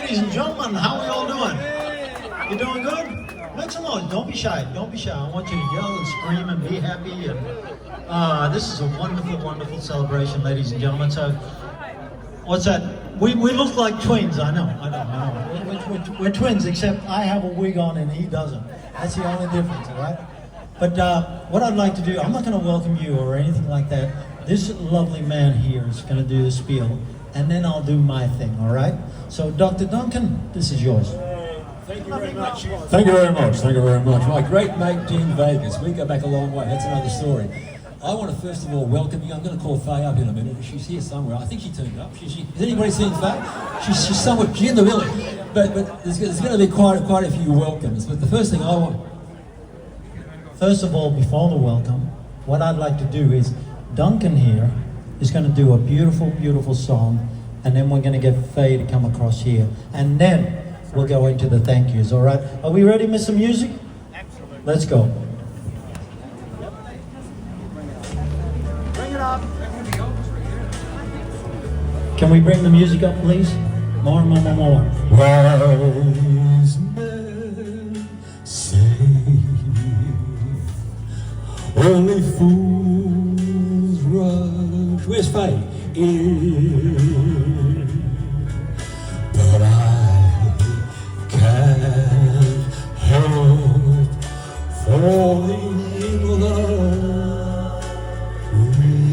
ladies and gentlemen, how are we all doing? You doing good? Make some noise. Don't be shy. Don't be shy. I want you to yell and scream and be happy. And this is a wonderful, wonderful celebration, ladies and gentlemen. So, what's that? We look like twins. I know. We're twins, except I have a wig on and he doesn't. That's the only difference, all right? But what I'd like to do, I'm not going to welcome you or anything like that. This lovely man here is going to do the spiel, and then I'll do my thing, all right? So, Dr. Duncan, this is yours. Thank you very much. Thank you very much. Thank you very much. My great mate, Gene Vegas. We go back a long way. That's another story. I want to first of all welcome you. I'm going to call Faye up in a minute. She's here somewhere. I think she turned up. Has anybody seen Faye? She's somewhere. She's in the village. But there's going to be quite a few welcomes. But the first thing I want. First of all, before the welcome, what I'd like to do is Duncan here is going to do a beautiful, beautiful song, and then we're going to get Faye to come across here, and then we'll go into the thank yous. All right? Are we ready, Mr. Music? Absolutely. Let's go. Bring it up. Can we bring the music up, please? More. Wise men say only fools rush. Where's Faye? But I can't help falling in love with you.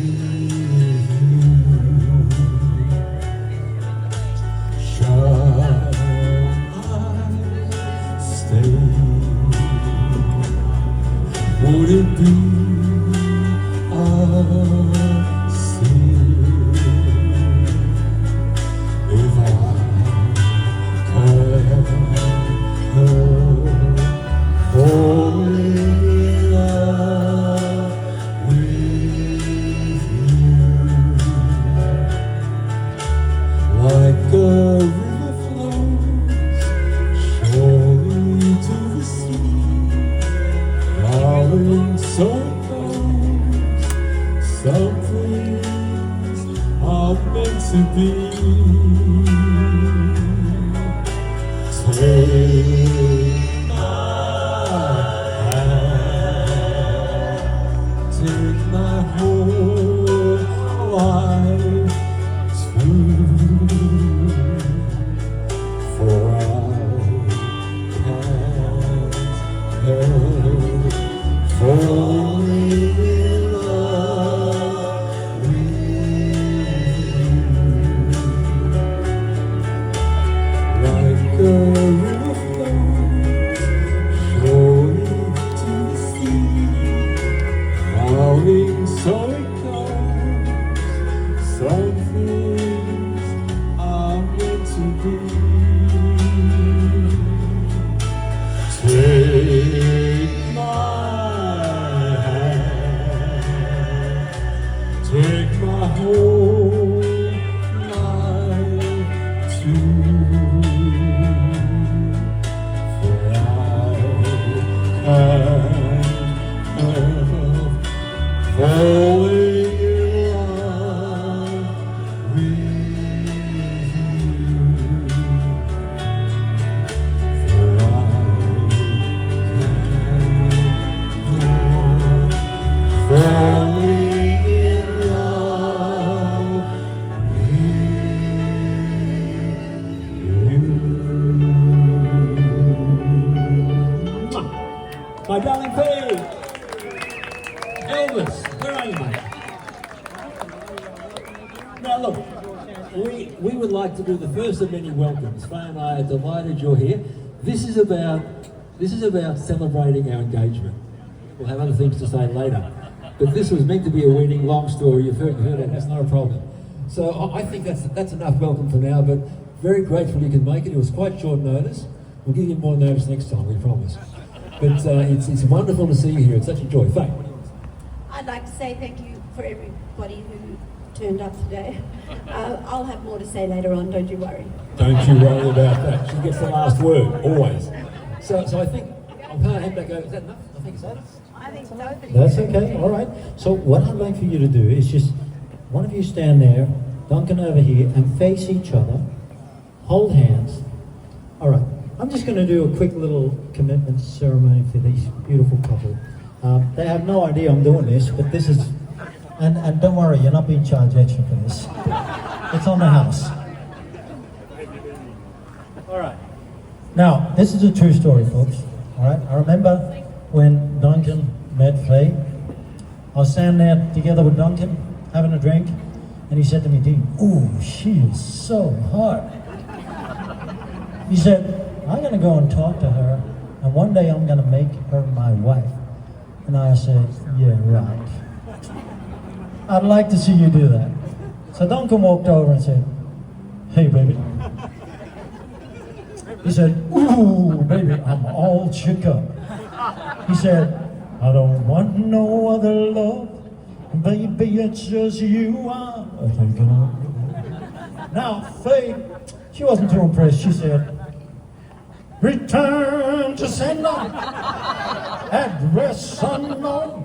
Shall I stay? Would it be a sin if I can't help falling in love with you? Like a river flows surely to the sea, flowing so it goes. Some things are meant to be. Take my hand, take my whole life too, for I can't help falling in love with you. Like a river flows surely to the sea, flowing so it goes. Some things are meant to be. Take my hand, take my whole life too, for I can't help falling in love with you. For I falling in love with you. My darling Faye! Elvis, where are you, mate? Now look, we would like to do the first of many welcomes. Faye and I are delighted you're here. This is about celebrating our engagement. We'll have other things to say later. But this was meant to be a wedding, long story, you've heard it, that's not a problem. So I think that's enough welcome for now, but very grateful you could make it. It was quite short notice. We'll give you more notice next time, we promise. But it's wonderful to see you here, it's such a joy. Faye. I'd like to say thank you for everybody who turned up today. I'll have more to say later on, don't you worry. Don't you worry about that. She gets the last word, always. So I think I'll hand back over. Is that enough? I think it's enough. I think so. That's okay, all right. So what I'd like for you to do is just, one of you stand there, Duncan over here, and face each other, hold hands, I'm just going to do a quick little commitment ceremony for these beautiful couple. They have no idea I'm doing this, but this is, and don't worry, you're not being charged extra for this. It's on the house. All right. Now, this is a true story, folks. All right. I remember when Duncan met Faye. I was standing there together with Duncan, having a drink, and he said to me, Dean, "Ooh, she is so hot." He said, "I'm going to go and talk to her, and one day I'm going to make her my wife." And I said, "Yeah, right. I'd like to see you do that." So Duncan walked over and said, "Hey, baby." He said, "Ooh, baby, I'm all shook up." He said, "I don't want no other love, baby, it's just you I'm thinking of." Now, Faye, she wasn't too impressed. She said, "Return to sender, address unknown,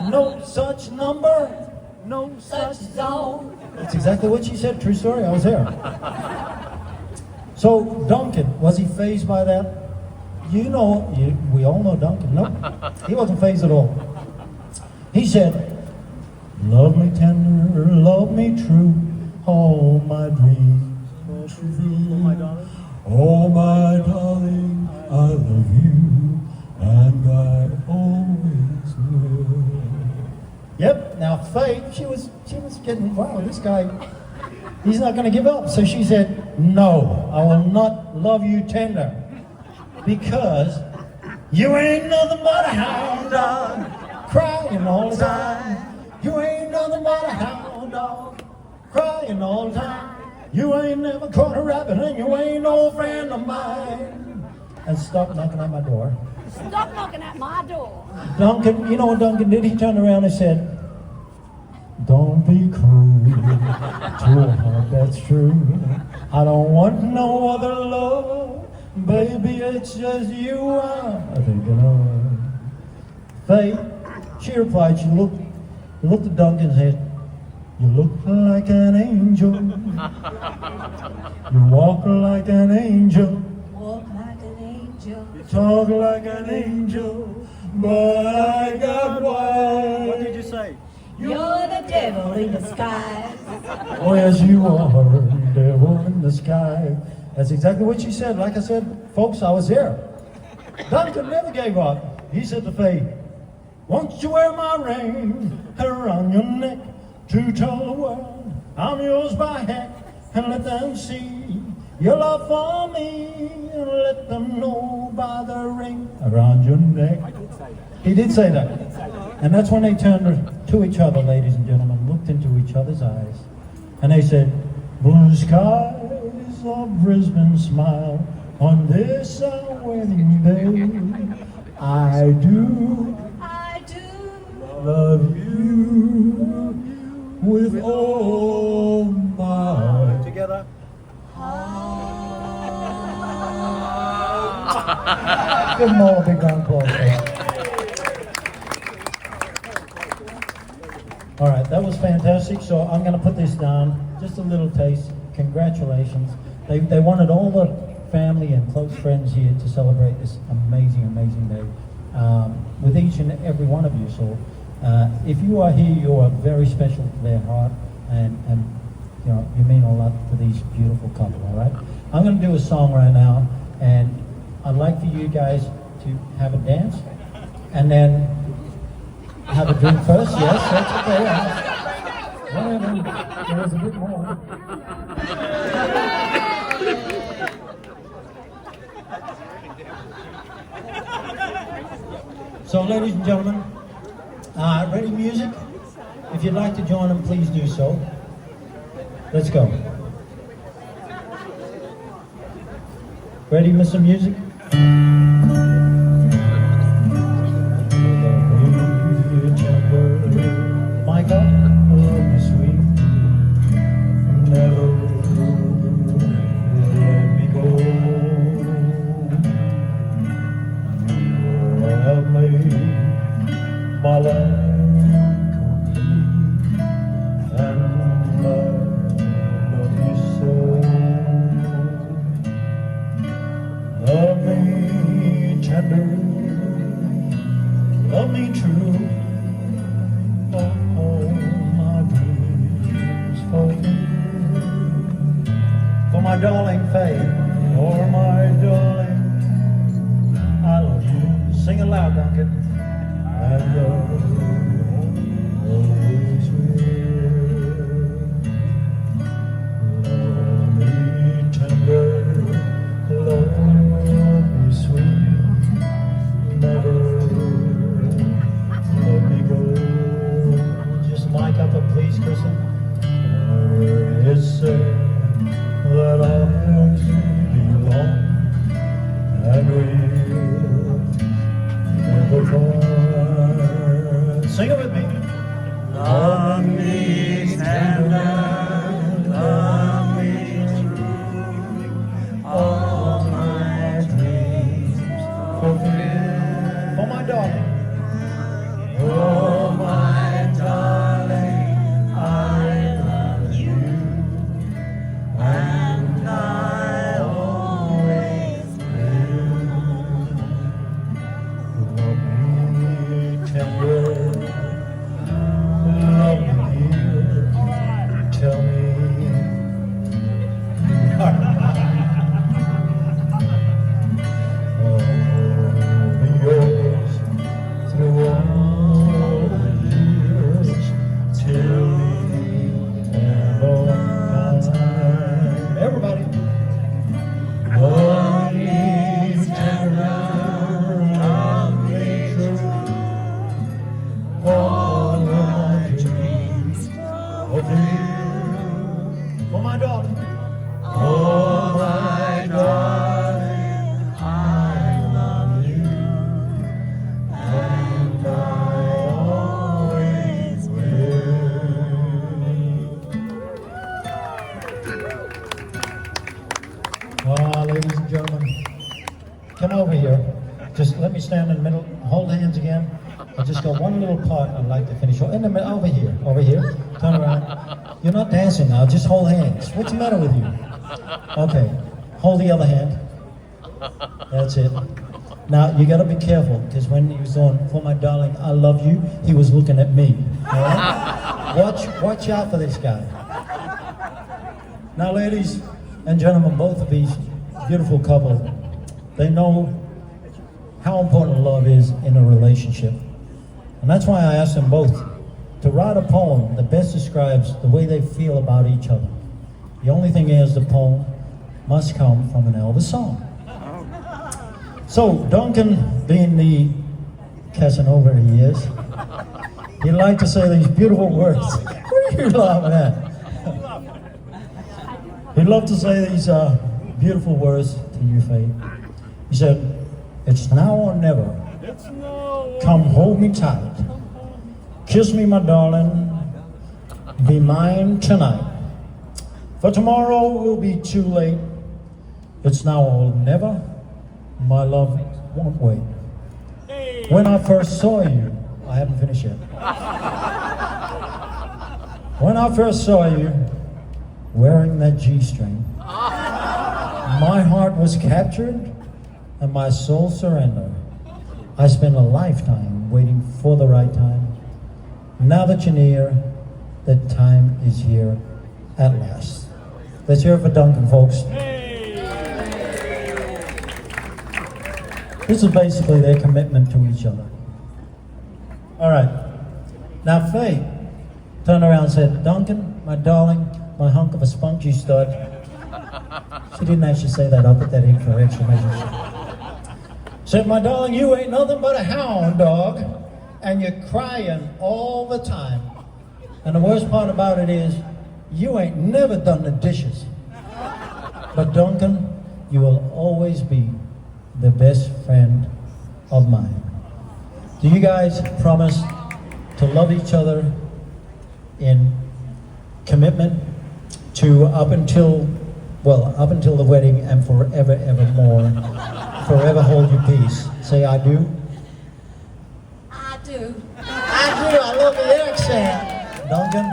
no such number, no such zone." That's exactly what she said, true story, I was there. So, Duncan, was he fazed by that? You know, we all know Duncan. No, he wasn't fazed at all. He said, "Love me tender, love me true, all my dreams are true. Oh, my darling. Oh, my darling, I love you, and I always will." Yep, now Faye, she was getting, wow, this guy, he's not going to give up. So she said, "No, I will not love you tender, because you ain't nothing but a hound dog, crying all the time. You ain't nothing but a hound dog, crying all the time. You ain't never caught a rabbit, and you ain't no friend of mine." And stop knocking on my door. Stop knocking at my door. Duncan, you know what Duncan did? He turned around and said, "Don't be cruel to a heart that's true. I don't want no other love, baby, it's just you I'm thinking of." Faye, she replied, she looked at Duncan and said, "You look like an angel. You walk like an angel. Walk like an angel. You talk like an angel. But I got wild." What did you say? You're the devil in disguise. "Oh yes, you are, devil in the sky." That's exactly what she said. Like I said, folks, I was there. Duncan never gave up. He said to Faye, "Won't you wear my ring around your neck to tell the world I'm yours by heck, and let them see your love for me, and let them know by the ring around your neck." He did say that. And that's when they turned to each other, ladies and gentlemen, looked into each other's eyes, and they said, "Blue skies of Brisbane smile on this our wedding day. I do love you with all my..." Together. Give them all a big round of applause. All right, that was fantastic. So I'm going to put this down. Just a little taste. Congratulations. They wanted all the family and close friends here to celebrate this amazing, amazing day with each and every one of you. So if you are here, you are very special to their heart, and you know, you mean a lot to these beautiful couple. All right, I'm going to do a song right now, and I'd like for you guys to have a dance, and then have a drink first. Yes, that's okay. Whatever. There's a bit more. So, ladies and gentlemen, ready music? If you'd like to join them, please do so. Let's go. Ready, Mr. Music? My God, love me sweet, never let me go. You have made my life complete, and I love you so. my darling Faye, for my darling, I love you. Sing it loud, Duncan. I love you. Always will. Love me tender, love me sweet, never let me go. Just mic up, please, Kristen. It's said that our hands belong and we'll never part. Sing it with me. Love me tender, love me true, all my dreams fulfill. For my darling. Oh, my darling, I love you, and I always will. Love me tender, love me near, tell me. I'll be yours through all the years, till the end of time. Everybody. Love me tender, love me true, all my dreams fulfill. For my daughter. Oh, my darling, I love you, and I always will. Ladies and gentlemen, come over here. Just let me stand in the middle. Hold hands again. I just got one little part I'd like to finish. In the middle, over here. Turn around. You're not dancing now. Just hold hands. What's the matter with you? Okay. Hold the other hand. That's it. Now you got to be careful, because when he was going, for my darling, I love you, he was looking at me. All right? Watch out for this guy. Now, ladies and gentlemen, both of these beautiful couple, they know how important love is in a relationship. And that's why I asked them both to write a poem that best describes the way they feel about each other. The only thing is, the poem must come from an Elvis song. So, Duncan, being the Casanova he is, he'd like to say these beautiful words. What are you laughing at? He'd love to say these beautiful words to you, Faye. He said, "It's now or never. Come hold me tight. Kiss me, my darling. Be mine tonight. For tomorrow will be too late. It's now or never. My love won't wait." When I first saw you, I haven't finished yet. When I first saw you wearing that G-string, my heart was captured and my soul surrendered. I spent a lifetime waiting for the right time. Now that you're near, the time is here at last. Let's hear it for Duncan, folks. This is basically their commitment to each other. All right. Now, Faye turned around and said, "Duncan, my darling, my hunk of a spunky stud." She didn't actually say that. I'll put that in for extra measure. Said, "My darling, you ain't nothing but a hound dog, and you're crying all the time. And the worst part about it is, you ain't never done the dishes. But Duncan, you will always be the best friend of mine." Do you guys promise to love each other in commitment to up until the wedding and forever, evermore? Forever hold your peace. Say, "I do." I do. I do. I love the accent. Duncan,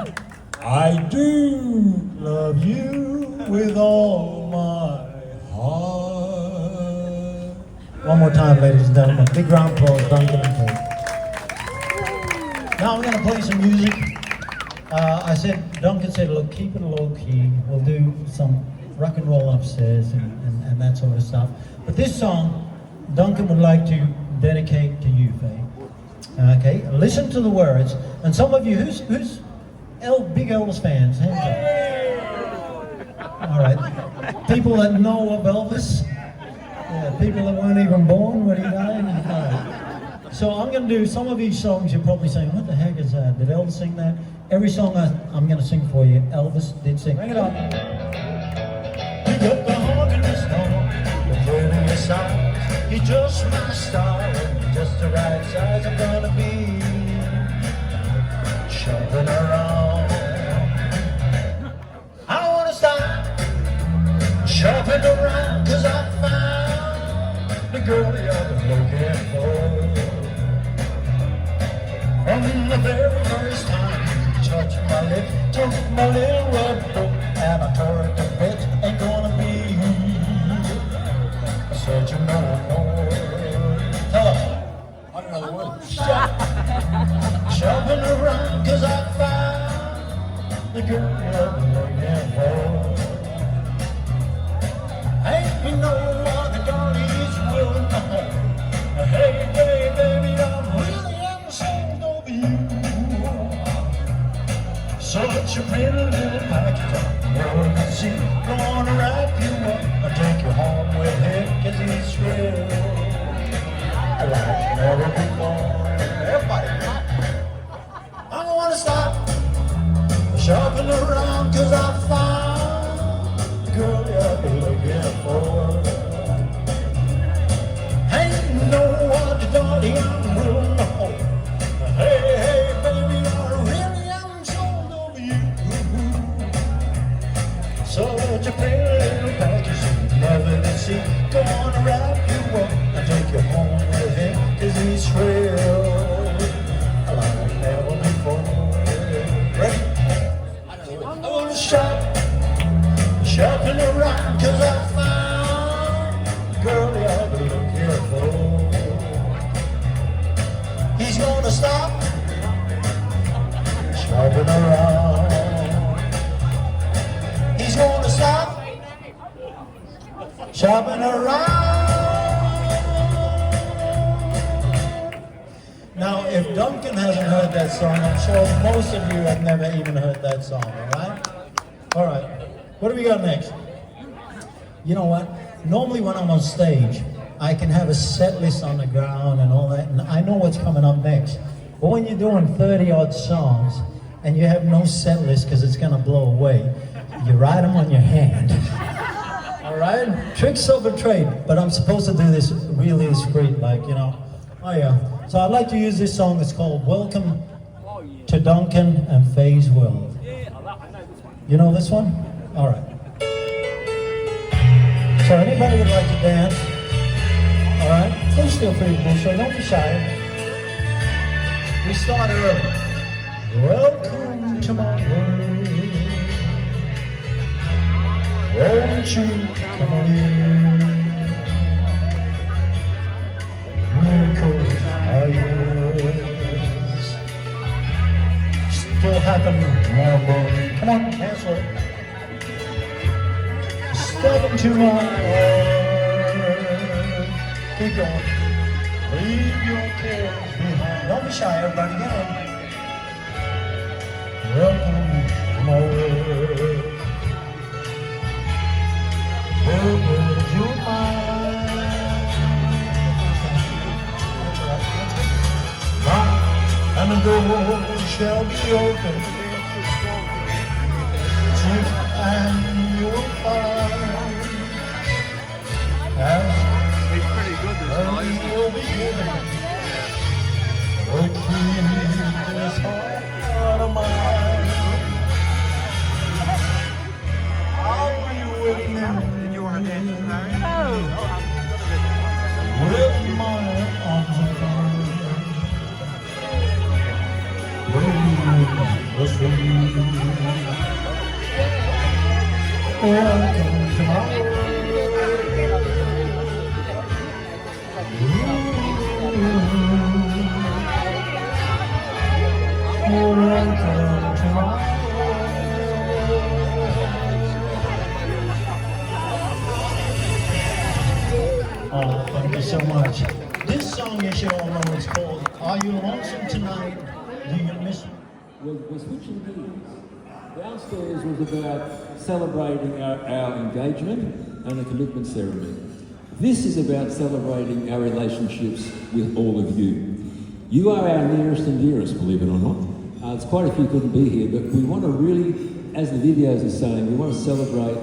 I do love you with all my heart. One more time, ladies and gentlemen. Big round of applause, Duncan and Kate. Now we're going to play some music. Duncan said, "Look, keep it low key. We'll do some rock and roll upstairs and that sort of stuff. But this song, Duncan would like to dedicate to you, Faye. Okay, listen to the words. And some of you, who's big Elvis fans? Hands up. All right. People that know of Elvis. Yeah, people that weren't even born when he died. All right. So I'm going to do some of these songs. You're probably saying, what the heck is that? Did Elvis sing that? Every song I'm going to sing for you, Elvis did sing. Bring it on. You got the heart in his heart, the brain in his eyes. You're just my style, just the right size. I'm going to be shopping around. I don't want to stop shopping around, 'cause I found the girl you've been looking for. From the very first time you touched my lip, took my little red book and I tore it to bits. Ain't gonna be searching no more. Tell her. I don't know the words. Shopping around, 'cause I found the girl you've been looking for. Ain't you know what the girl is willing to hold? Hey, baby, I really am sold over you. Such a pretty little package of world to see. Gonna wrap you up and take you home with him, 'cause he's real. Like never before. Everybody, I don't wanna stop shopping around, 'cause I found the girl you've been looking for. Ain't no one to darling, I'm willing to hold. Hey, baby, I really am sold over you. Such a pretty little package you never did see. Gonna wrap you up and take you home with him, 'cause he's real like never before. Ready? I wanna shopping around, 'cause I found the girl you've been looking for. He's gonna stop shopping around. He's gonna stop shopping around. Now, if Duncan hasn't heard that song, I'm sure most of you have never even heard that song, all right? All right, what do we got next? You know what? Normally when I'm on stage, I can have a set list on the ground and all that, and I know what's coming up next. But when you're doing 30-odd songs, and you have no set list because it's going to blow away, you write them on your hand. All right? Tricks of a trade, but I'm supposed to do this really discreet, like, you know. Oh, yeah. So I'd like to use this song. It's called Welcome to Duncan and Faye's World. You know this one? All right. So anybody would like to dance? All right? Please feel free to do so. Don't be shy. We start early. Welcome to my world. Won't you come on in? Miracles are yours. Still happen, my boy. Come on, dance with it. Step into my world. Keep going. Leave your cares behind. Don't be shy, everybody. Get on. Welcome to my world. Where would you mind? Knock and the door shall be open. Seek and you will find. And early will be given. The key to this heart of mine. I'll be with you. Did you want to dance with Mary? With my arms around. Just for you. Welcome to my world. Welcome to my world. so much. This song, as you all know, is called Are You Lonesome Tonight? Do You Miss Me? We're switching gears. Downstairs was about celebrating our engagement and the commitment ceremony. This is about celebrating our relationships with all of you. You are our nearest and dearest, believe it or not. It's quite a few couldn't be here, but we want to really, as the videos are saying, we want to celebrate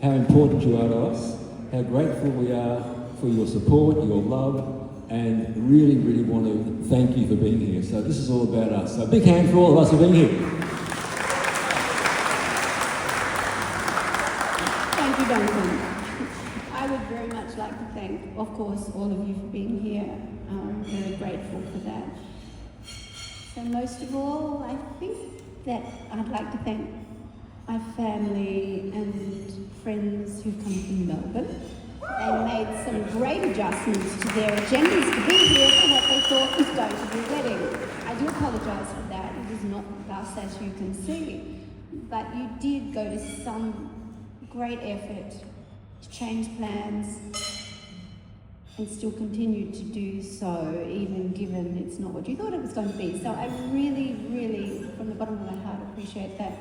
how important you are to us, how grateful we are for your support, your love, and really, really want to thank you for being here. So this is all about us. So a big hand for all of us for being here. Thank you, Duncan. I would very much like to thank, of course, all of you for being here. I'm very grateful for that. So most of all, I think that I'd like to thank my family and friends who've come from Melbourne. They made some great adjustments to their agendas to be here for what they thought was going to be a wedding. I do apologise for that. It was not thus, as you can see. But you did go to some great effort to change plans and still continue to do so, even given it's not what you thought it was going to be. So I really, really, from the bottom of my heart, appreciate that.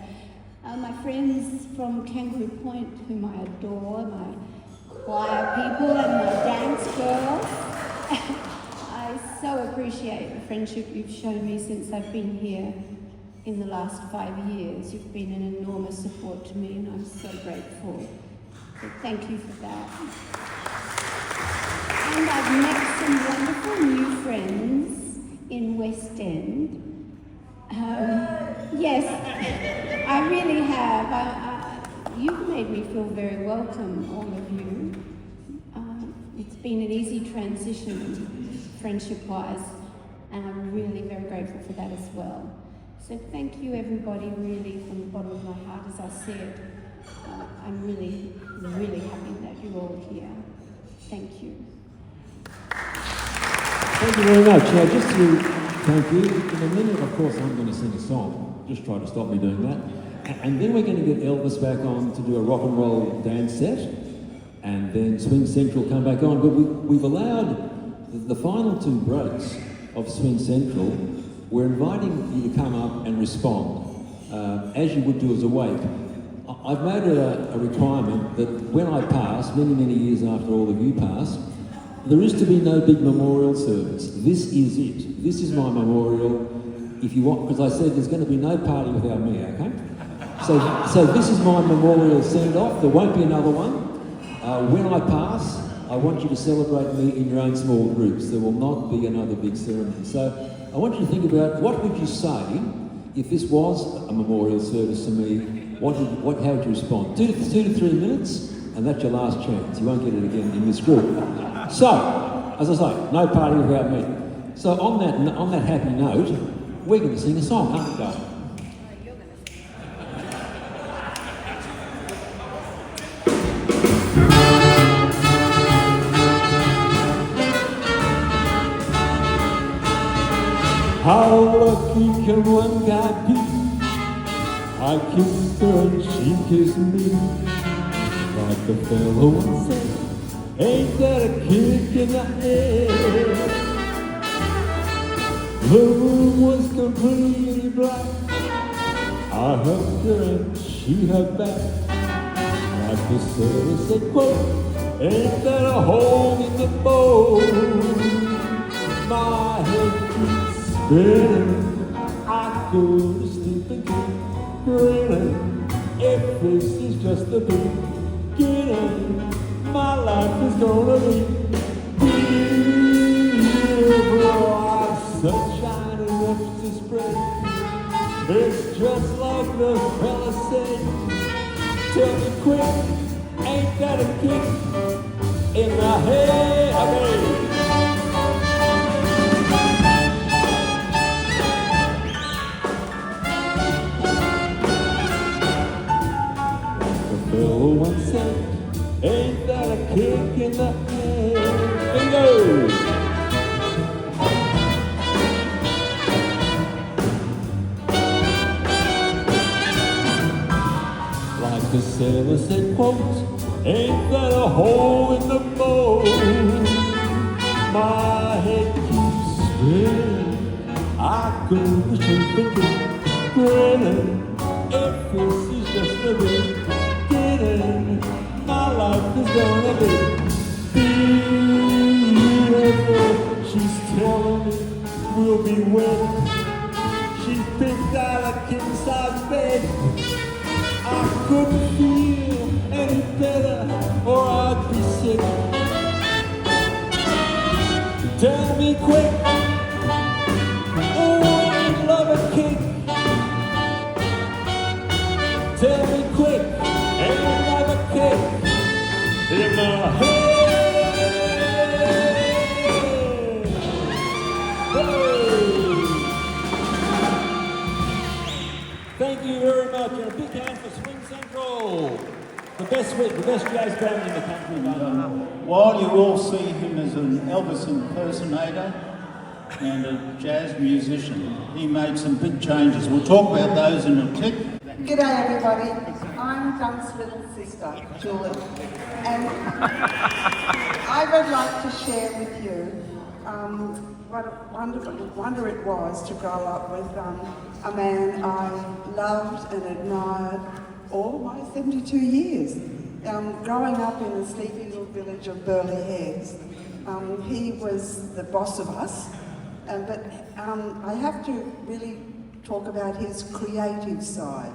My friends from Kangaroo Point, whom I adore, my choir people and my dance girls, I so appreciate the friendship you've shown me since I've been here in the last 5 years. You've been an enormous support to me and I'm so grateful. So thank you for that. And I've met some wonderful new friends in West End. Yes, I really have. You've made me feel very welcome, all of you. It's been an easy transition, friendship-wise, and I'm really very grateful for that as well. So thank you, everybody, really, from the bottom of my heart. As I said, I'm really, really happy that you're all here. Thank you. Thank you very much. Now, just to thank you, in a minute, of course, I'm going to sing a song. Just try to stop me doing that. And then we're going to get Elvis back on to do a rock and roll dance set, and then Swing Central come back on. But we've allowed the final 2 breaks of Swing Central. We're inviting you to come up and respond, as you would do as a wake. I've made it a requirement that when I pass, many, many years after all of you pass, there is to be no big memorial service. This is it. This is my memorial. If you want, because I said there's going to be no party without me, okay? So this is my memorial send-off. There won't be another one. When I pass, I want you to celebrate me in your own small groups. There will not be another big ceremony. So I want you to think about what would you say if this was a memorial service to me. How would you respond? 2 to 3 minutes, and that's your last chance. You won't get it again in this group. So, as I say, no party without me. So on that happy note, we're going to sing a song, aren't we, darling? How lucky can one guy be? I kissed her and she kissed me. Like the fellow once said, ain't that a kick in the head? The room was completely black. I hugged her and she hugged back. Like the sailor said, quote, ain't that a hole in the boat? My head keeps spinning. I go to sleep again, grinning. If this is just the beginning, my life is gonna be beautiful. Sunshine erupts to spring. It's just like the fella said. Tell me quick, ain't that a kick in the head? Okay. The fellow once said, ain't that a kick in the head? Bingo! The sailor said, quote, ain't that a hole in the boat? My head keeps spinning. I go grinning. If this is just the beginning, my life is gonna be beautiful. She's telling me we'll be wed. She picked out a king-size bed. I couldn't feel any better, or I'd be sick. Tell me quick, oh, you love a kick. Tell me quick, and you love a kick in my head. Hey. Thank you very much, and a big hand for Swing Central. The best jazz band in the country, mate. While you all see him as an Elvis impersonator and a jazz musician, he made some big changes. We'll talk about those in a clip. G'day everybody, I'm Dunk's little sister, Julie, and I would like to share with you what a wonderful wonder it was to grow up with a man I loved and admired all my 72 years. Growing up in the sleepy little village of Burleigh Heads, he was the boss of us, but I have to really talk about his creative side.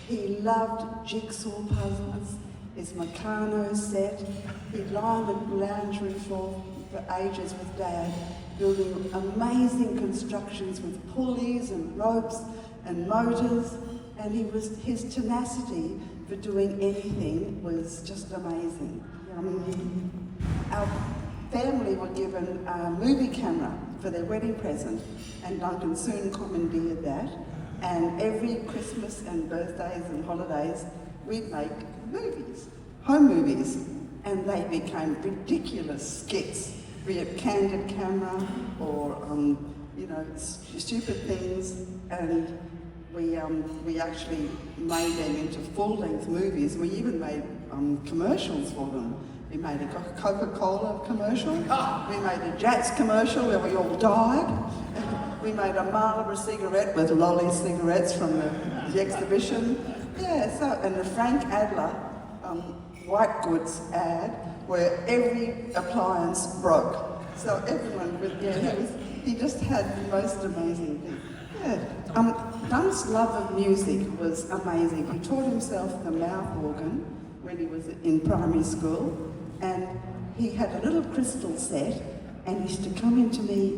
He loved jigsaw puzzles, his Meccano set. He'd lie on the lounge floor for ages with Dad, building amazing constructions with pulleys and ropes and motors, and his tenacity for doing anything was just amazing. Our family were given a movie camera for their wedding present, and Duncan soon commandeered that. And every Christmas and birthdays and holidays, we'd make movies, home movies, and they became ridiculous skits, be it candid camera or stupid things. And we actually made them into full-length movies. We even made commercials for them. We made a Coca-Cola commercial. We made a Jats commercial where we all died. We made a Marlboro cigarette with lolly cigarettes from the exhibition. Yeah, and the Frank Adler white goods ad where every appliance broke. So everyone he just had the most amazing thing. Yeah. Dunk's love of music was amazing. He taught himself the mouth organ when he was in primary school, and he had a little crystal set, and he used to come into me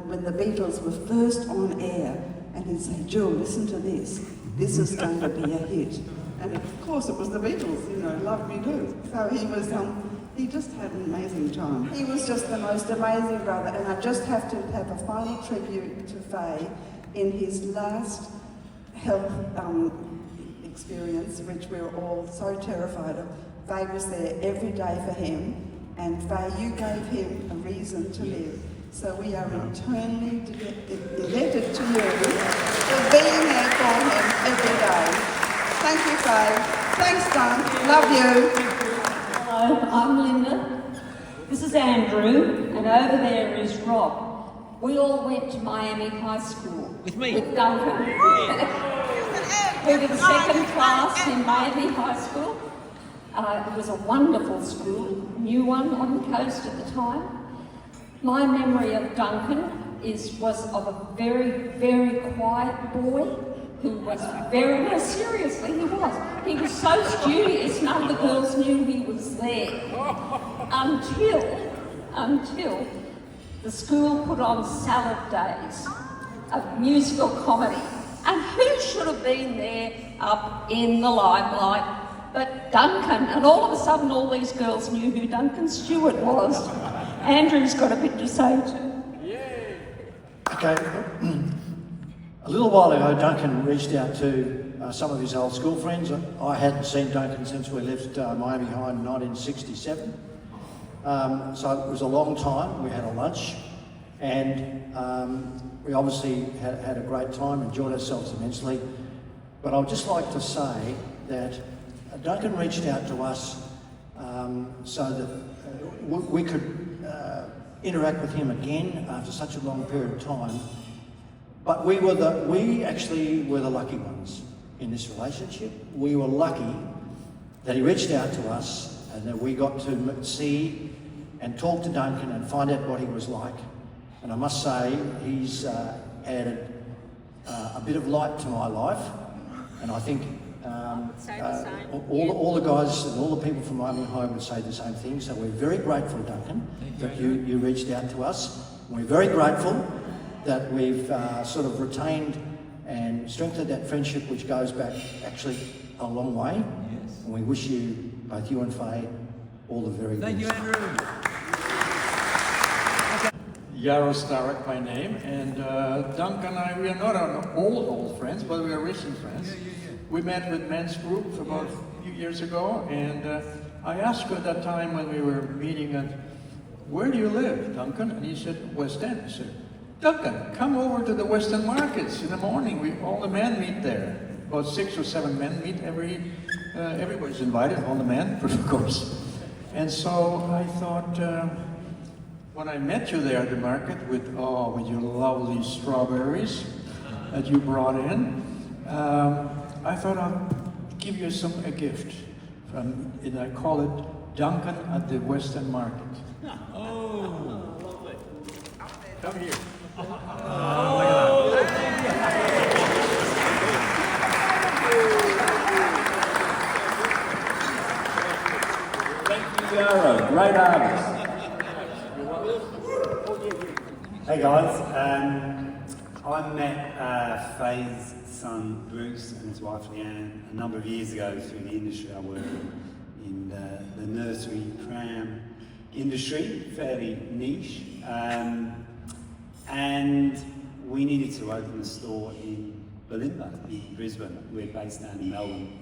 when the Beatles were first on air, and he'd say, "Jill, listen to this. This is going to be a hit." And of course it was the Beatles, Love Me Do. So he just had an amazing time. He was just the most amazing brother, and I just have to have a final tribute to Faye in his last health experience, which we were all so terrified of. Faye was there every day for him, and Faye, you gave him a reason to live. So we are eternally indebted to you for being there for him every day. Thank you, Faye. Thanks, Dunk. Love you. Hello, I'm Linda. This is Andrew, and over there is Rob. We all went to Miami High School. With me? With Duncan. We were the second class in Miami High School. It was a wonderful school, new one on the coast at the time. My memory of Duncan was of a very, very quiet boy who was no, seriously, he was. He was so studious, none of the girls knew he was there. Until the school put on salad days, a musical comedy. And who should have been there up in the limelight but Duncan? And all of a sudden all these girls knew who Duncan Stewart was. Andrew's got a bit to say too. Okay, a little while ago Duncan reached out to some of his old school friends. I hadn't seen Duncan since we left Miami High in 1967. So it was a long time. We had a lunch, and we obviously had a great time, enjoyed ourselves immensely. But I'd just like to say that Duncan reached out to us so that we could interact with him again after such a long period of time. But we actually were the lucky ones in this relationship. We were lucky that he reached out to us and that we got to see and talk to Duncan and find out what he was like. And I must say, he's added a bit of light to my life, and I think all the guys and all the people from Miami High would say the same thing. So we're very grateful, Duncan, that you reached out to us. We're very grateful that we've sort of retained and strengthened that friendship, which goes back actually a long way. Yes. And we wish you, both you and Faye, all the very best. Thank you, Andrew. Yaro Starek by name, and Duncan and I, we are not old friends, but we are recent friends. We met with Men's Group about a few years ago, and I asked her at that time when we were meeting, where do you live, Duncan? And he said, West End. I said, Duncan, come over to the West End markets in the morning. All the men meet there. About 6 or 7 men meet everybody's invited, all the men, of course. And so I thought, when I met you there at the market with your lovely strawberries that you brought in, I thought I'll give you a gift and I call it Duncan at the West End Market. Oh, lovely. Come here. Thank you, Yaro. Great artist. Hey guys, I met Faye's son Bruce and his wife Leanne a number of years ago through the industry I work in the nursery pram industry, fairly niche, and we needed to open a store in Bulimba, in Brisbane. We're based down in Melbourne.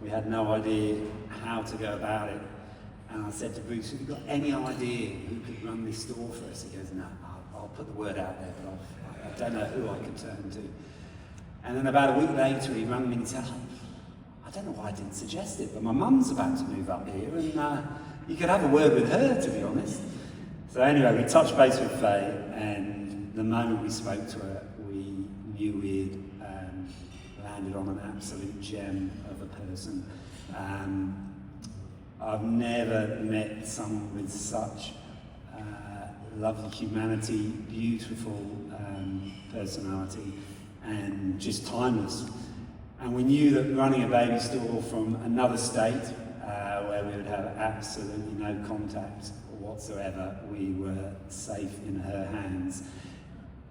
We had no idea how to go about it. And I said to Bruce, have you got any idea who could run this store for us? He goes, no, I'll put the word out there, but I don't know who I could turn to. And then about a week later, he rang me and he said, I don't know why I didn't suggest it, but my mum's about to move up here, and you could have a word with her, to be honest. So anyway, we touched base with Faye, and the moment we spoke to her, we knew we'd landed on an absolute gem of a person. I've never met someone with such lovely humanity, beautiful personality, and just timeless. And we knew that running a baby store from another state, where we would have absolutely no contact whatsoever, we were safe in her hands.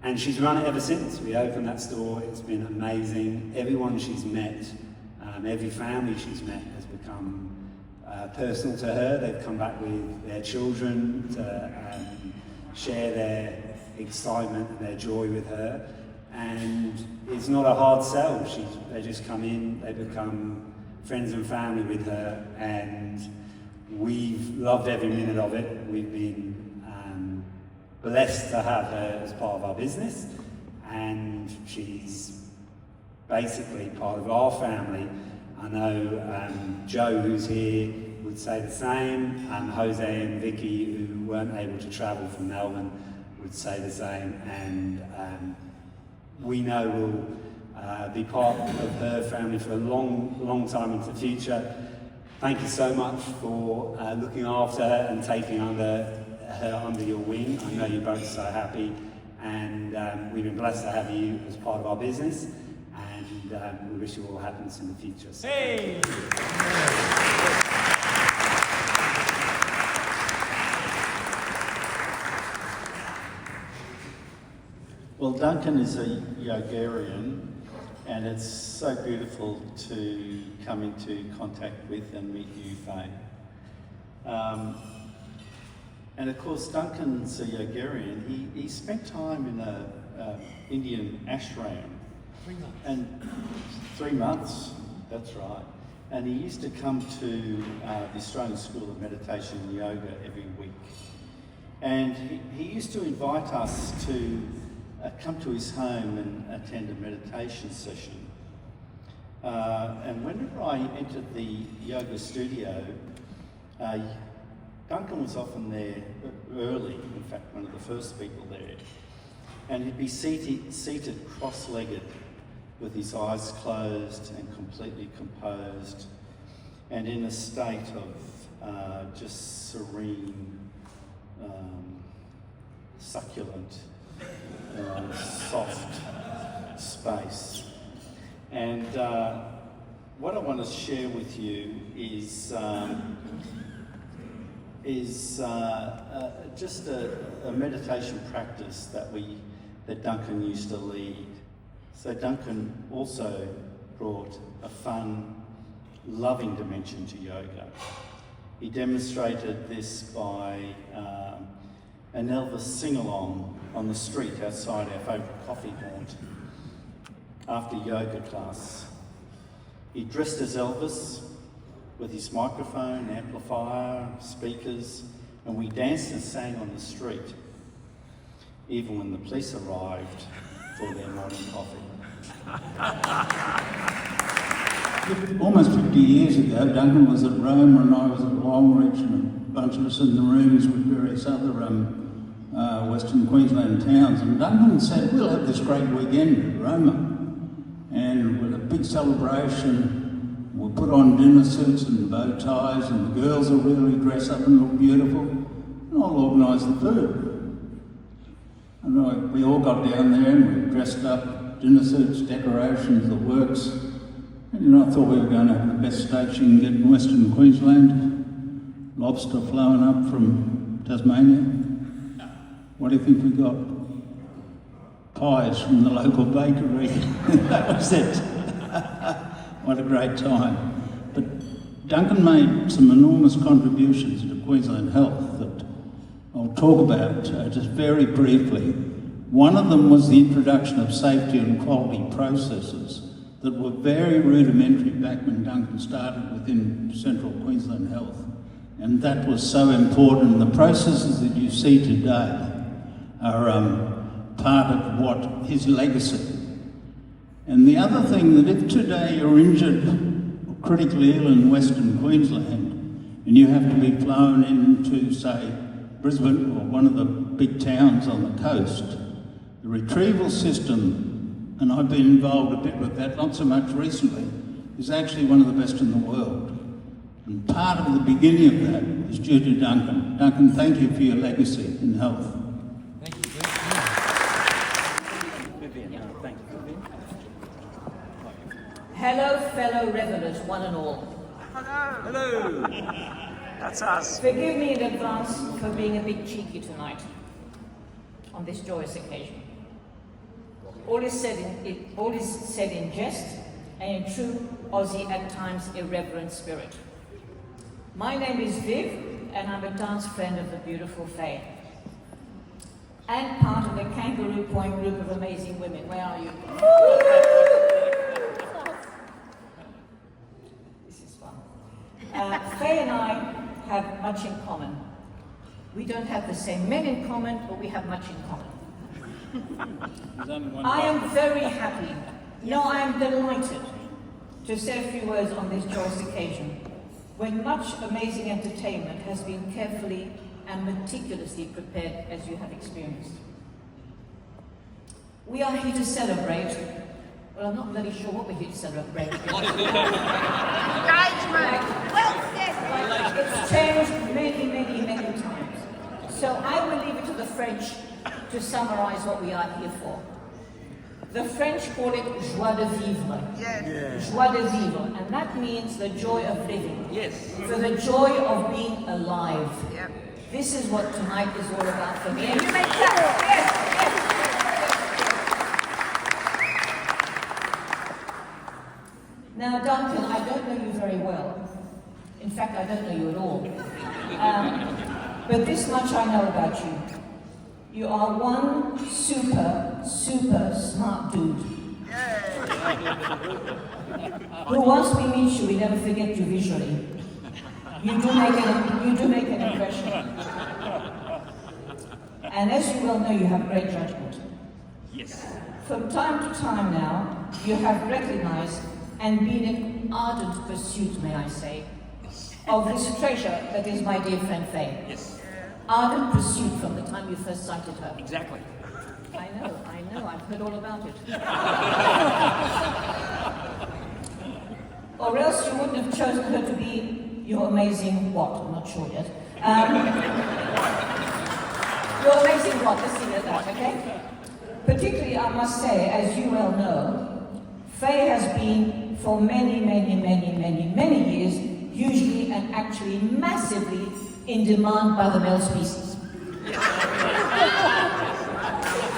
And she's run it ever since. We opened that store, it's been amazing. Everyone she's met, every family she's met has become personal to her. They've come back with their children to share their excitement and their joy with her. And it's not a hard sell. They just come in, they become friends and family with her, and we've loved every minute of it. We've been blessed to have her as part of our business, and she's basically part of our family. I know Joe, who's here, would say the same, and Jose and Vicky, who weren't able to travel from Melbourne, would say the same, and we know we'll be part of her family for a long time into the future. Thank you so much for looking after her and taking her under your wing. I know you're both so happy, and we've been blessed to have you as part of our business, and we wish you all happiness in the future. So hey! Well, Duncan is a Yogarian, and it's so beautiful to come into contact with and meet you, Faye. And of course, Duncan's a Yogarian. He spent time in a Indian ashram. 3 months. And 3 months, that's right. And he used to come to the Australian School of Meditation and Yoga every week. And he used to invite us to come to his home and attend a meditation session. And whenever I entered the yoga studio, Duncan was often there early, in fact, one of the first people there, and he'd be seated cross-legged with his eyes closed and completely composed and in a state of just serene, succulent, soft space. And what I want to share with you is just a meditation practice that Duncan used to lead. So Duncan also brought a fun, loving dimension to yoga. He demonstrated this by an Elvis sing-along on the street outside our favourite coffee haunt after yoga class. He dressed as Elvis with his microphone, amplifier, speakers, and we danced and sang on the street, even when the police arrived for their morning coffee. Almost 50 years ago, Duncan was at Rome and I was at Longreach, and a bunch of us in the rooms with various other Western Queensland towns, and Duncan said, we'll have this great weekend at Roma, and with a big celebration. We'll put on dinner suits and bow ties, and the girls will really dress up and look beautiful, and I'll organise the food. And we all got down there and we dressed up, dinner suits, decorations, the works. And I thought we were going to have the best steak you can get in Western Queensland. Lobster flowing up from Tasmania. What do you think we got? Pies from the local bakery. That was it. What a great time. But Duncan made some enormous contributions to Queensland Health that I'll talk about just very briefly. One of them was the introduction of safety and quality processes that were very rudimentary back when Duncan started within Central Queensland Health. And that was so important. The processes that you see today are part of what his legacy. And the other thing that if today you're injured or critically ill in Western Queensland and you have to be flown into, say, Brisbane or one of the big towns on the coast, the retrieval system, and I've been involved a bit with that, not so much recently, is actually one of the best in the world. And part of the beginning of that is due to Duncan. Duncan, thank you for your legacy in health. Hello, fellow revellers, one and all. Hello. That's us. Forgive me in advance for being a bit cheeky tonight on this joyous occasion. All is said in jest and in true Aussie, at times irreverent spirit. My name is Viv, and I'm a dance friend of the beautiful Faye, and part of the Kangaroo Point group of amazing women. Where are you? This is fun. Faye and I have much in common. We don't have the same men in common, but we have much in common. I am very happy, no, I am delighted to say a few words on this joyous occasion, when much amazing entertainment has been carefully and meticulously prepared, as you have experienced. We are here to celebrate. Well, I'm not really sure what we're here to celebrate. It's changed many, many, many times. So I will leave it to the French to summarize what we are here for. The French call it joie de vivre. Yes. Joie de vivre, and that means the joy of living. Yes. For the joy of being alive. Yep. This is what tonight is all about for me. And you make that. Yes. Now, Duncan, I don't know you very well. In fact, I don't know you at all. But this much I know about you. You are one super, super smart dude. Who once we meet you, we never forget you visually. You do make an impression. And as you well know, you have great judgment. Yes. From time to time now, you have recognized and been in ardent pursuit, may I say, of this treasure that is my dear friend Faye. Yes. Ardent pursuit from the time you first sighted her. Exactly. I know, I've heard all about it. Or else you wouldn't have chosen her to be your amazing what? I'm not sure yet. Your amazing what? Let's leave it at that, okay? Particularly, I must say, as you well know, Faye has been for many years, usually and actually massively in demand by the male species.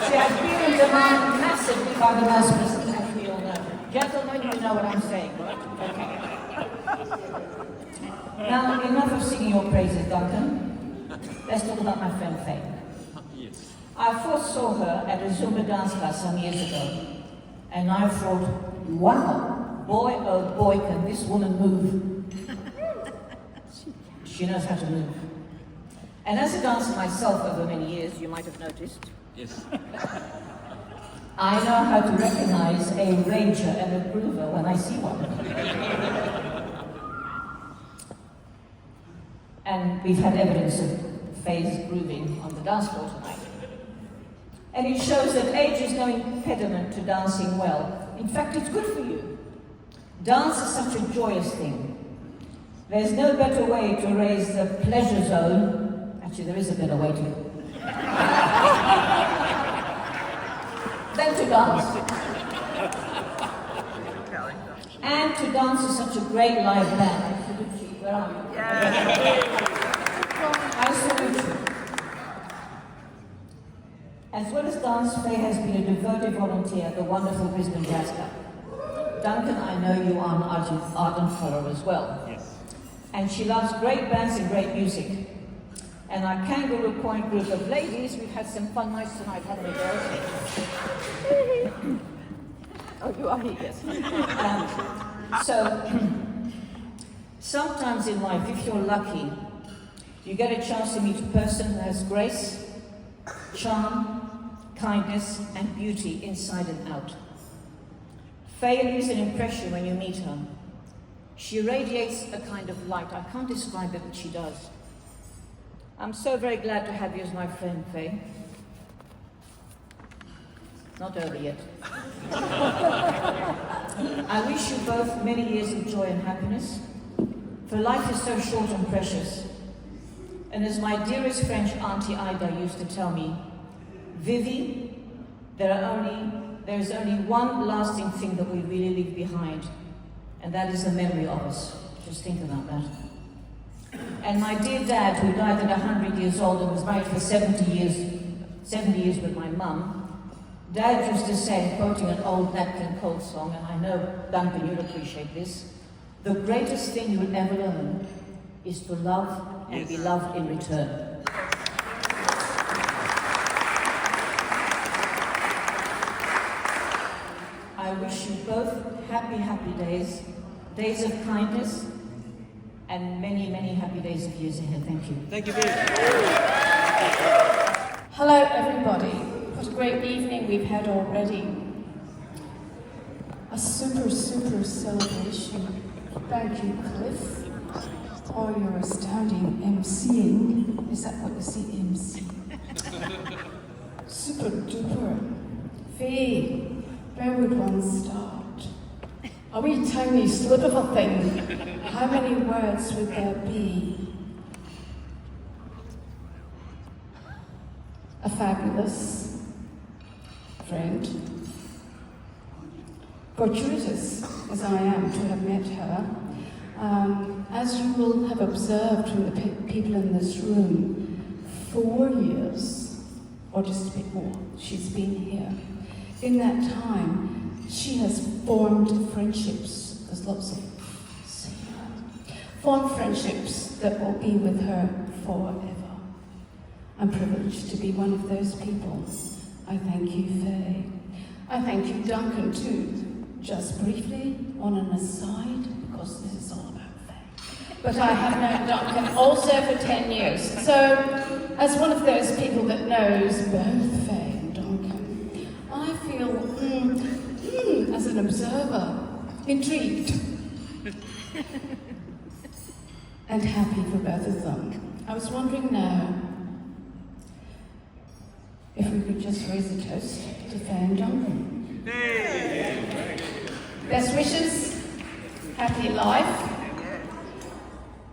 She has been in demand massively by the male species, as we all know. Gentlemen, you know what I'm saying, right? Okay. Now, enough of singing your praises, Duncan. Let's talk about my friend Faye. Yes. I first saw her at a Zumba dance class some years ago, and I thought, wow, boy oh boy can this woman move. She knows how to move. And as a dancer myself over many years, you might have noticed, Yes. I know how to recognize a rager and a groover when I see one. And we've had evidence of Faye's grooving on the dance floor tonight. And it shows that age is no impediment to dancing well. In fact, it's good for you. Dance is such a joyous thing. There's no better way to raise the pleasure zone. Actually, there is a better way to. Than to dance. And to dance is such a great live band. Where are you? I salute you. As well as dance, Faye has been a devoted volunteer at the wonderful Brisbane Jazz Club. Duncan, I know you are an ardent follower as well. Yes. And she loves great bands and great music. And our Kangaroo Point group of ladies, we've had some fun nights tonight, haven't we, girls? Oh, you are here, yes. So, sometimes in life, if you're lucky, you get a chance to meet a person who has grace, charm, kindness, and beauty inside and out. Faye leaves an impression when you meet her. She radiates a kind of light. I can't describe it, but she does. I'm so very glad to have you as my friend, Faye. Not over yet. I wish you both many years of joy and happiness, for life is so short and precious. And as my dearest French Auntie Ida used to tell me, Vivi, there is only one lasting thing that we really leave behind, and that is the memory of us. Just think about that. And my dear dad, who died at 100 years old and was married for 70 years with my mum, Dad used to say, quoting an old Nat King Cole song, and I know, Duncan, you'll appreciate this, the greatest thing you will ever learn is to love and be loved in return. I wish you both happy days, days of kindness, and many happy days of years ahead. Thank you. Thank you very much. Hello, everybody. What a great evening we've had already. A super celebration. Thank you, Cliff, for your astounding emceeing. Is that what you see, MC? Super duper. Faye, where would one start? A wee tiny slip of a thing. How many words would there be? A fabulous friend. Fortuitous as I am to have met her, as you will have observed from the people in this room, 4 years, or just a bit more, she's been here. In that time, she has formed friendships. There's lots of formed friendships that will be with her forever. I'm privileged to be one of those people. I thank you, Faye. I thank you, Duncan, too. Just briefly, on an aside, because this is all about Faye. But I have known Duncan also for 10 years. So, as one of those people that knows both Faye and Duncan, I feel, as an observer, intrigued. and happy for both of them. I was wondering now if we could just raise a toast to Faye and Duncan. Best wishes, happy life,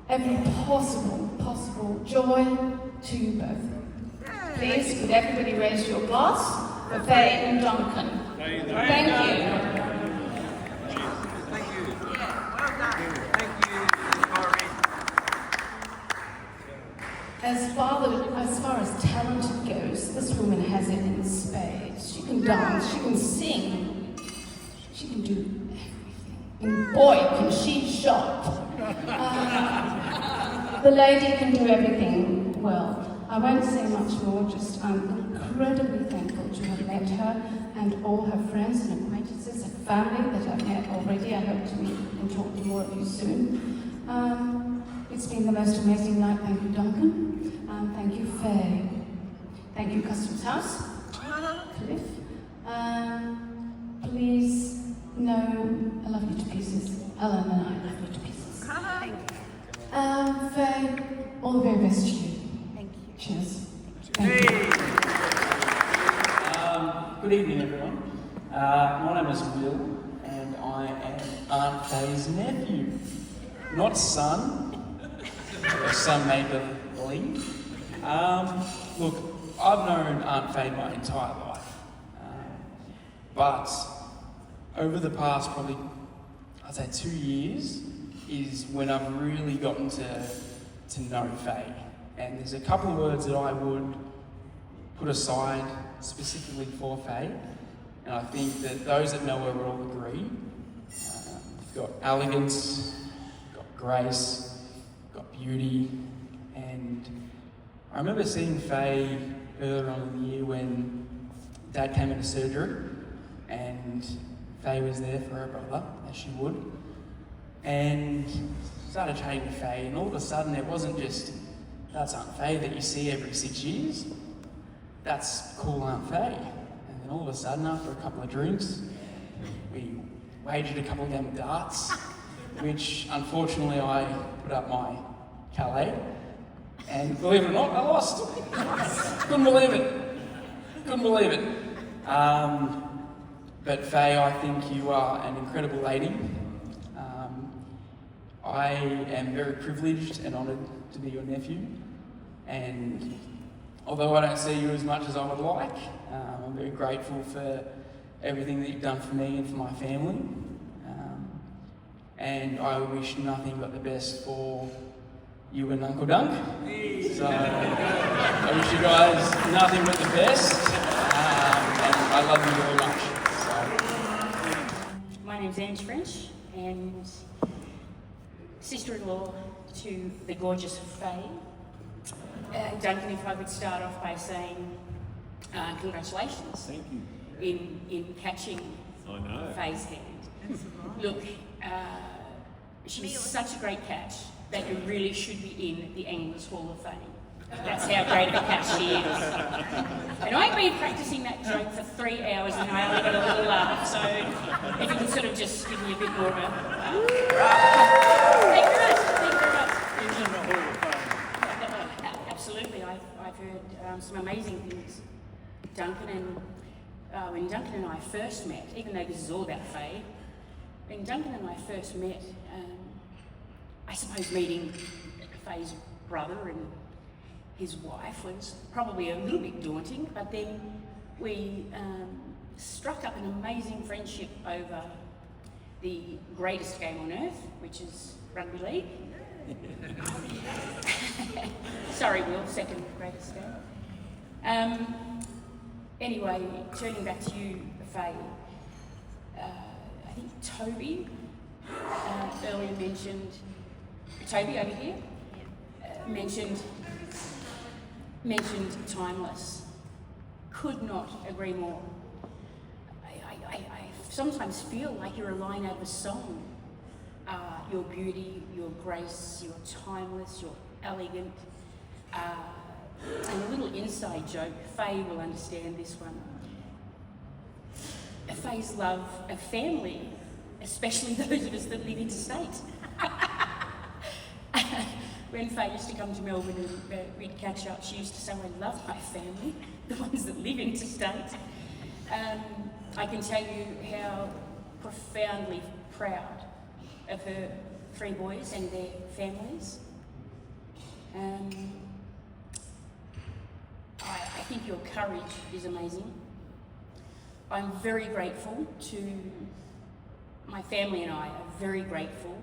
every possible joy to you both. Please, could everybody raise your glass for Faye and Duncan? Thank you. As far as talent goes, this woman has it in spades. She can dance, she can sing, she can do everything. And boy, can she shop. The lady can do everything well. I won't say much more, just I'm incredibly thankful to have met her and all her friends and acquaintances and family that I've met already. I hope to meet and talk to more of you soon. It's been the most amazing night. Thank you, Duncan. Thank you, Faye. Thank you, Customs House. Cliff. Please know I love you to pieces. Ellen and I love you to pieces. Faye, all the very best to you. Thank you. Cheers. Thank you. Good evening, everyone. My name is Will, and I am Aunt Faye's nephew. Not son, as some may believe. Look, I've known Aunt Faye my entire life, but over the past probably, I'd say 2 years, is when I've really gotten to know Faye. And there's a couple of words that I would put aside specifically for Faye, and I think that those that know her will all agree. You've got elegance, you've got grace, you've got beauty, and I remember seeing Faye earlier on in the year when Dad came into surgery, and Faye was there for her brother, as she would, and started chatting to Faye, and all of a sudden it wasn't just, that's Aunt Faye that you see every 6 years, that's cool Aunt Faye. And then all of a sudden, after a couple of drinks, we wagered a couple of game of darts, which unfortunately I put up my Calais, and believe it or not, I lost. Couldn't believe it. But Faye, I think you are an incredible lady. I am very privileged and honoured to be your nephew, and although I don't see you as much as I would like, I'm very grateful for everything that you've done for me and for my family, and I wish nothing but the best for you and Uncle Dunk. So I wish you guys nothing but the best, and I love you very much. So. My name's Ange French, and sister-in-law to the gorgeous Faye. Duncan, if I could start off by saying congratulations. Thank you. In catching Faye's hand. Look, she was such a great catch that you really should be in the Anglers Hall of Fame. That's how great of a catch she is. And I've been practicing that joke for 3 hours and I only got a little laugh, so if you can sort of just give me a bit more of a... Thank you very much. Absolutely, I've heard some amazing things. Duncan and when Duncan and I first met, even though this is all about Faye, when Duncan and I first met, I suppose meeting Faye's brother and his wife was probably a little bit daunting, but then we struck up an amazing friendship over the greatest game on earth, which is rugby league. Sorry, Will, second greatest game. Anyway, turning back to you, Faye, I think Toby earlier mentioned, Toby over here, mentioned timeless. Could not agree more. I sometimes feel like you're a line out of a song. Your beauty, your grace, you're timeless, you're elegant. And a little inside joke, Faye will understand this one. Faye's love of family, especially those of us that live interstate. when Faye used to come to Melbourne and we'd catch up, she used to say, I love my family, the ones that live interstate. I can tell you how profoundly proud of her 3 boys and their families. I think your courage is amazing. I'm very grateful to, my family and I are very grateful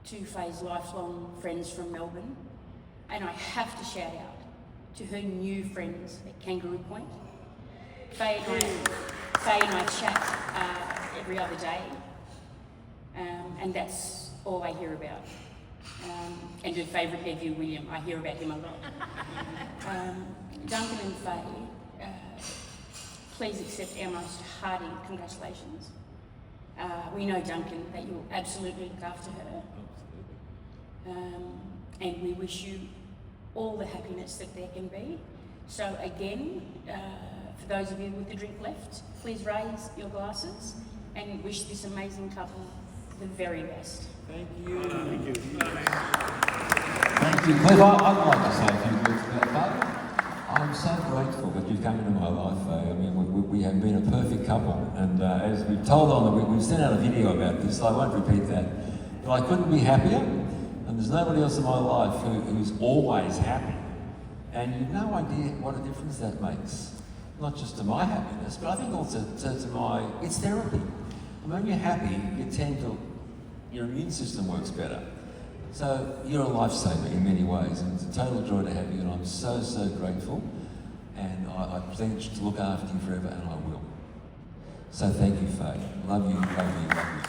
to Faye's lifelong friends from Melbourne. And I have to shout out to her new friends at Kangaroo Point. Faye and I chat every other day, and that's all I hear about. And her favourite nephew, William, I hear about him a lot. Duncan and Faye, please accept our most hearty congratulations. We know, Duncan, that you'll absolutely look after her. And we wish you all the happiness that there can be. So again, for those of you with the drink left, please raise your glasses and wish this amazing couple the very best. Thank you. Thank you. Thank you, Cliff. I'd like to say a few words about Faye. I'm so grateful that you've come into my life, Faye. I mean, we have been a perfect couple, and as we've told on we've sent out a video about this, so I won't repeat that. But I couldn't be happier, and there's nobody else in my life who's always happy. And you've no idea what a difference that makes. Not just to my happiness, but I think also to my, it's therapy. And when you're happy, you tend to, your immune system works better. So you're a lifesaver in many ways, and it's a total joy to have you, and I'm so, so grateful. And I pledge to look after you forever, and I will. So thank you, Faye. Love you, love you, love you.